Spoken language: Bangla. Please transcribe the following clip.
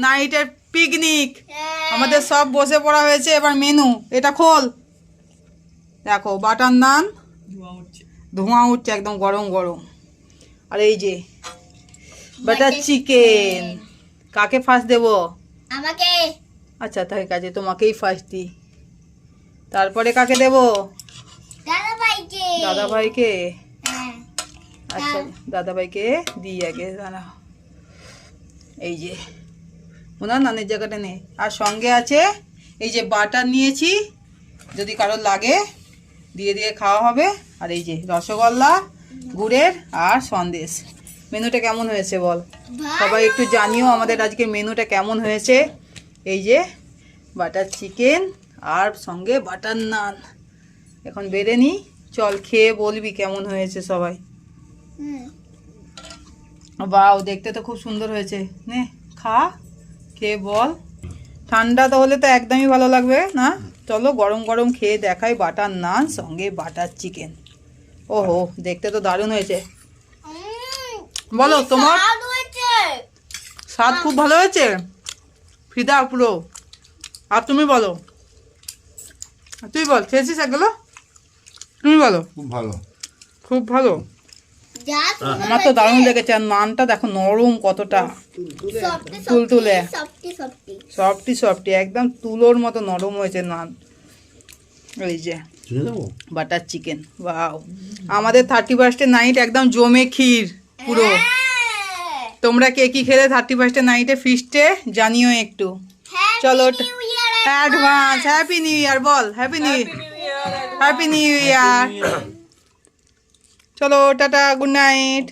নাইটের পিকনিক। আমাদের সব বসে পড়া হয়েছে, এবার মেনু এটা খোল। দেখো বাটার নান, ধোঁয়া উঠছে একদম গরম গরম। আর এই যে বাটার চিকেন। কাকে ফার্স্ট দেবো? আমাকে। আচ্ছা তাই কাজে তোমাকেই ফার্স্ট দিই। তারপরে কাকে দেবো? দাদা ভাইকে। দাদা ভাইকে। হ্যাঁ। আচ্ছা দাদা ভাইকে দিই আগে, দাঁড়াও। এই যে ওনার নানের জায়গাটা নেই। আর সঙ্গে আছে এই যে বাটার নিয়েছি, যদি কারোর লাগে দিয়ে দিয়ে খাওয়া হবে। আর এই যে রসগোল্লা গুড়ের আর সন্দেশ। মেনুটা কেমন হয়েছে বল? সবাই একটু জানিও আমাদের আজকে মেনুটা কেমন হয়েছে। এই যে বাটার চিকেন আর সঙ্গে বাটার নান। এখন বেড়ে নি, চল খেয়ে বলবি কেমন হয়েছে সবাই। বাও, দেখতে তো খুব সুন্দর হয়েছে। নে খা, খেয়ে বল। ঠান্ডা তো হলে তো একদমই ভালো লাগবে না। চলো গরম গরম খেয়ে দেখাই বাটার নান সঙ্গে বাটার চিকেন। ওহো, দেখতে তো দারুণ হয়েছে। বলো তোমার স্বাদ খুব ভালো হয়েছে, ফিদা পুরো। আর তুমি বলো, তুই বল খেয়েছিস এগুলো? তুমি বলো। খুব ভালো, খুব ভালো। আমার তো দারুণ লেগেছে। আর নানটা দেখো নরম কতটা, তুলতুলে, সফটি সফটি একদম তুলোর মতো নরম হয়েছে নান। এই যে বাটার চিকেন। ওয়াও, আমাদের 31 নাইট একদম জমে ক্ষীর পুরো। তোমরা কে কি খেলে 31 নাইটে ফিস্টে জানিও একটু। চলো অ্যাডভান্স হ্যাপি নিউ ইয়ার বল। Happy new year. চলো টাটা, গুড নাইট।